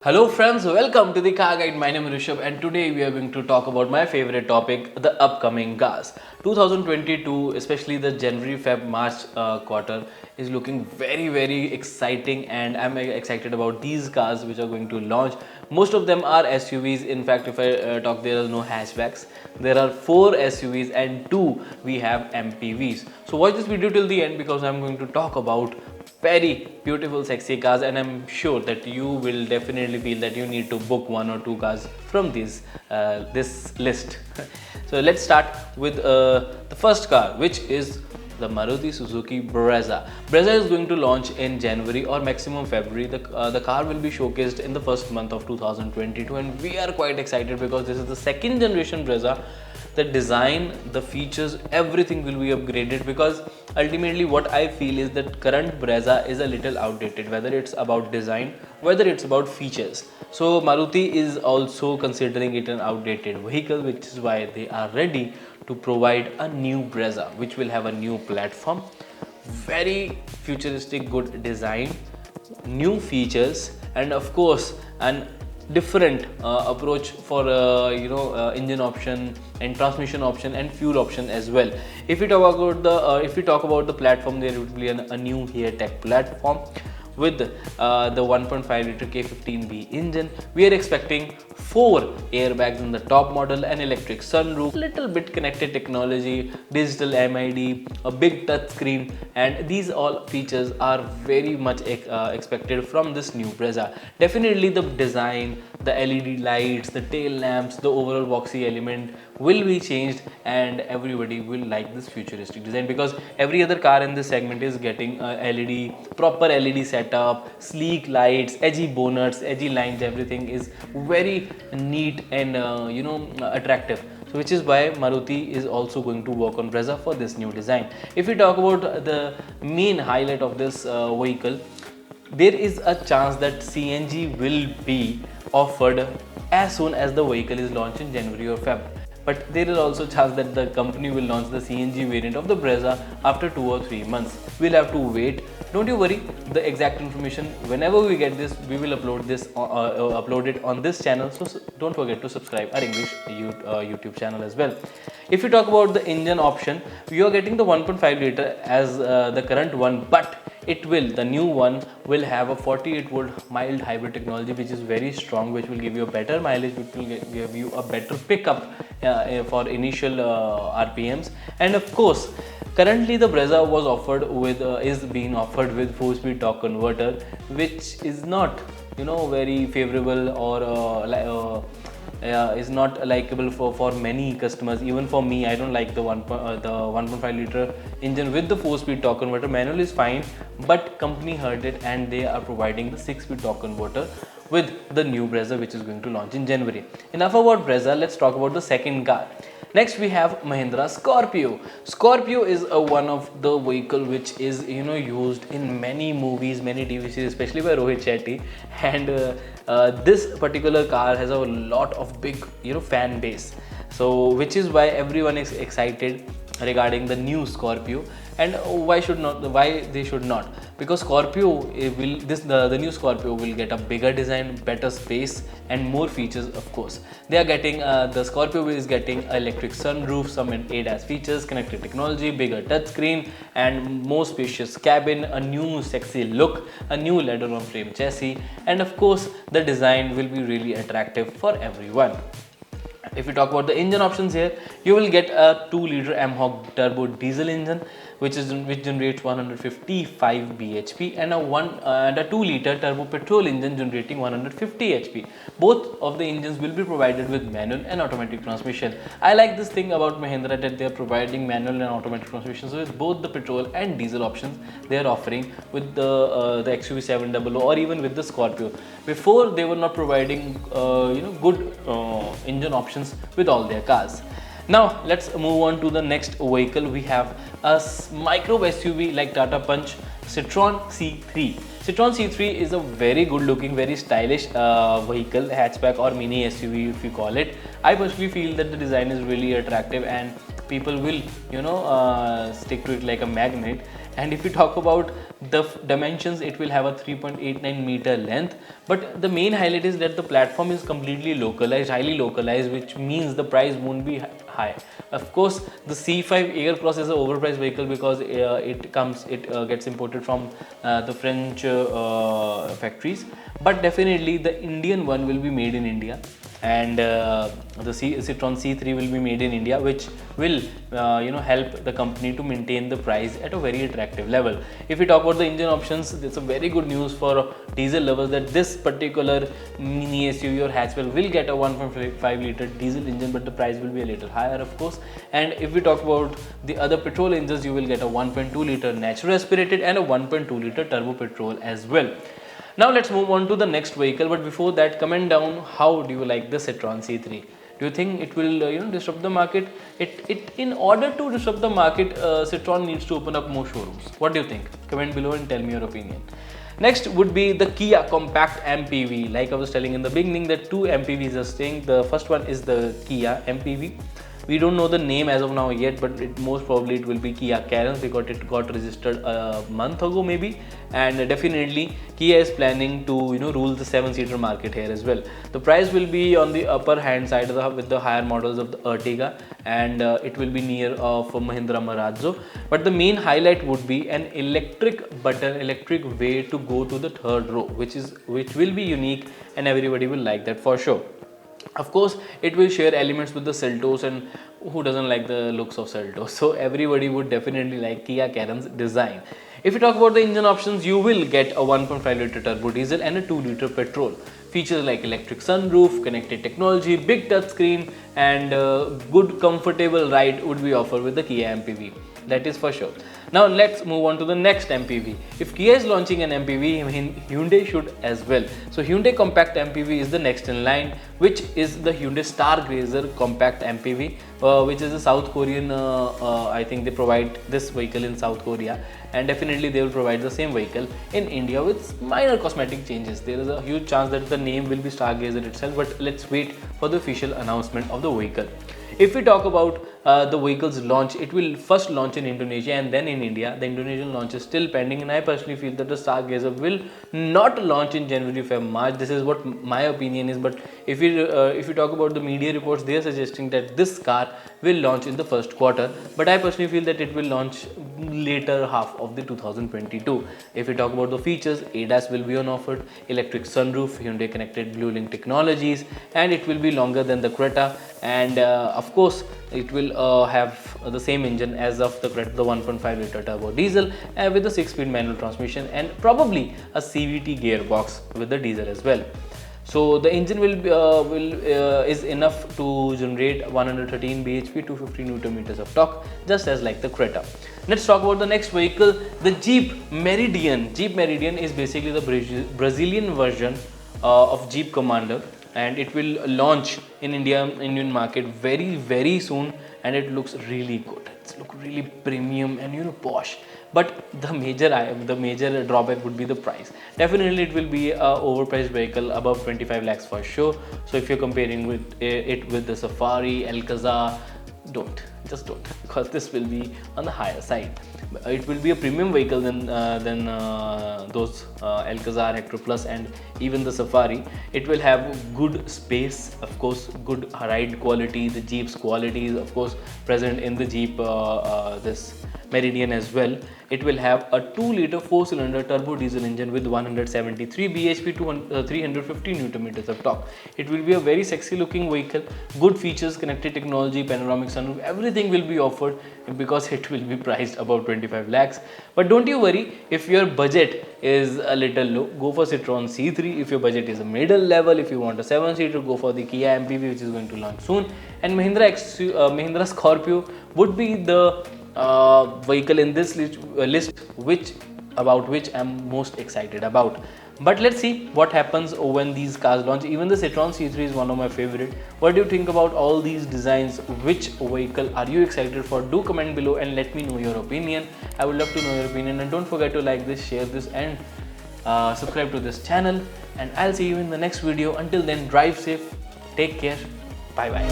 Hello friends, welcome to the Car Guide. My name is Rishabh and today we are going to talk about my favorite topic, the upcoming cars. 2022, especially the January-Feb-March quarter is looking very exciting, and I'm excited about these cars which are going to launch. Most of them are SUVs. In fact, if I talk, there are no hatchbacks. There are 4 SUVs and 2 we have MPVs. So watch this video till the end because I'm going to talk about very beautiful sexy cars, and I'm sure that you will definitely feel that you need to book 1 or 2 cars from this list. So let's start with the first car, which is the Maruti Suzuki Brezza. Brezza is going to launch in January or maximum February. The car will be showcased in the first month of 2022, and we are quite excited because this is the second generation Brezza. The design, the features, everything will be upgraded, because ultimately what I feel is that current Brezza is a little outdated, whether it's about design, whether it's about features. So Maruti is also considering it an outdated vehicle, which is why they are ready to provide a new Brezza which will have a new platform, very futuristic good design, new features, and of course an different approach for engine option and transmission option and fuel option as well. If we talk about the platform, there would be a new HearTech platform with the 1.5 liter K15B engine. We are expecting 4 airbags in the top model, an electric sunroof, little bit connected technology, digital MID, a big touch screen, and these all features are very much expected from this new Brezza. Definitely the design, the LED lights, the tail lamps, the overall boxy element will be changed, and everybody will like this futuristic design because every other car in this segment is getting a proper LED setup, sleek lights, edgy bonnets, edgy lines. Everything is very neat and attractive. So which is why Maruti is also going to work on Brezza for this new design. If we talk about the main highlight of this vehicle, there is a chance that CNG will be offered as soon as the vehicle is launched in January or Feb. But there is also a chance that the company will launch the CNG variant of the Brezza after 2 or 3 months. We'll have to wait. Don't you worry, the exact information, whenever we get this, we will upload it on this channel. So don't forget to subscribe our English YouTube channel as well. If you talk about the engine option, you are getting the 1.5 liter as the current one, but the new one will have a 48 volt mild hybrid technology, which is very strong, which will give you a better mileage, which will give you a better pickup for initial RPMs. And of course, currently the Brezza is being offered with 4-speed torque converter, which is not very favorable or is not likable for many customers. Even for me, I don't like the 1.5 liter engine with the 4-speed torque converter. Manual is fine, but company heard it and they are providing the 6-speed torque converter with the new Brezza, which is going to launch in January. Enough about Brezza, let's talk about the second car. Next we have Mahindra Scorpio. Scorpio is one of the vehicle which is used in many movies, many TV series, especially by Rohit Shetty, and this particular car has a lot of big fan base. So which is why everyone is excited regarding the new Scorpio. And why they should not, because the new Scorpio will get a bigger design, better space, and more features. Of course, they are getting the Scorpio is getting electric sunroof, some ADAS features, connected technology, bigger touchscreen, and more spacious cabin, a new sexy look, a new leather on frame chassis, and of course the design will be really attractive for everyone. If you talk about the engine options here, you will get a 2 liter MHOG turbo diesel engine which generates 155 bhp, and a 2 liter turbo petrol engine generating 150 hp. Both of the engines will be provided with manual and automatic transmission. I like this thing about Mahindra, that they are providing manual and automatic transmissions with both the petrol and diesel options they are offering with the XUV700 or even with the Scorpio. Before, they were not providing good engine options with all their cars. Now let's move on to the next vehicle. We have a micro SUV like Tata Punch, Citroen C3. Citroen C3 is a very good looking, very stylish vehicle, hatchback or mini SUV if you call it. I personally feel that the design is really attractive and people will stick to it like a magnet. And if we talk about the dimensions, it will have a 3.89 meter length. But the main highlight is that the platform is completely localized, highly localized, which means the price won't be high. Of course, the C5 Aircross is an overpriced vehicle because it gets imported from the French factories. But definitely the Indian one will be made in India, and the Citroen C3 will be made in India, which will help the company to maintain the price at a very attractive level. If we talk about the engine options, it's a very good news for diesel lovers that this particular mini SUV or hatchback will get a 1.5 liter diesel engine, but the price will be a little higher, of course. And if we talk about the other petrol engines, you will get a 1.2 liter natural aspirated and a 1.2 liter turbo petrol as well. Now let's move on to the next vehicle, but before that, comment down how do you like the Citroen C3. Do you think it will disrupt the market? In order to disrupt the market, Citroen needs to open up more showrooms. What do you think? Comment below and tell me your opinion. Next would be the Kia Compact MPV. Like I was telling in the beginning, that two MPVs are staying. The first one is the Kia MPV. We don't know the name as of now yet, but most probably it will be Kia Carens because it got registered a month ago maybe. And definitely Kia is planning to rule the 7-seater market here as well. The price will be on the upper hand side with the higher models of the Ertiga, and it will be near of Mahindra Marazzo. But the main highlight would be an electric way to go to the third row, which will be unique, and everybody will like that for sure. Of course, it will share elements with the Seltos, and who doesn't like the looks of Seltos? So everybody would definitely like Kia Carens design. If you talk about the engine options, you will get a 1.5 liter turbo diesel and a 2 liter petrol. Features like electric sunroof, connected technology, big touchscreen, and good comfortable ride would be offered with the Kia MPV. That is for sure. Now let's move on to the next MPV. If Kia is launching an MPV, Hyundai should as well. So Hyundai Compact MPV is the next in line, which is the Hyundai Stargazer Compact MPV, which is a South Korean, I think they provide this vehicle in South Korea, and definitely they will provide the same vehicle in India with minor cosmetic changes. There is a huge chance that the name will be Stargazer itself, but let's wait for the official announcement of the vehicle. If we talk about the vehicle's launch, it will first launch in Indonesia and then in India. The Indonesian launch is still pending, and I personally feel that the Stargazer will not launch in January, Feb, March. This is what my opinion is. But if you talk about the media reports, they are suggesting that this car will launch in the first quarter. But I personally feel that it will launch later half of the 2022. If we talk about the features, ADAS will be on offer, electric sunroof, Hyundai connected Bluelink technologies, and it will be longer than the Creta. And of course, it will have the same engine as of the Creta, the 1.5 liter turbo diesel with a 6-speed manual transmission, and probably a CVT gearbox with the diesel as well. So the engine is enough to generate 113 bhp, 250 Newton meters of torque, just as like the Creta. Let's talk about the next vehicle, the Jeep Meridian. Jeep Meridian is basically the Brazilian version of Jeep Commander, and it will launch in Indian market very soon, and it looks really good. It's look really premium and posh. But the major drawback would be the price. Definitely it will be a overpriced vehicle, above 25 lakhs for sure. So if you're comparing it with the Safari, Alcazar, just don't, because this will be on the higher side. It will be a premium vehicle than those Alcazar, Hector Plus, and even the Safari. It will have good space, of course, good ride quality. The Jeep's quality is of course present in the Jeep this Meridian as well. It will have a 2 liter 4-cylinder turbo diesel engine with 173 bhp to 350 Newton meters of torque. It will be a very sexy looking vehicle, good features, connected technology, panoramic sunroof, everything will be offered, because it will be priced above 25 lakhs. But don't you worry, if your budget is a little low, go for Citroen C3. If your budget is a middle level, if you want a 7-seater, go for the Kia MPV, which is going to launch soon. And Mahindra Scorpio would be the vehicle in this list about which I'm most excited about. But let's see what happens when these cars launch. Even the Citroen C3 is one of my favorite. What do you think about all these designs? Which vehicle are you excited for? Do comment below and let me know your opinion. I would love to know your opinion, and don't forget to like this, share this, and subscribe to this channel. And I'll see you in the next video. Until then, drive safe, take care, bye bye.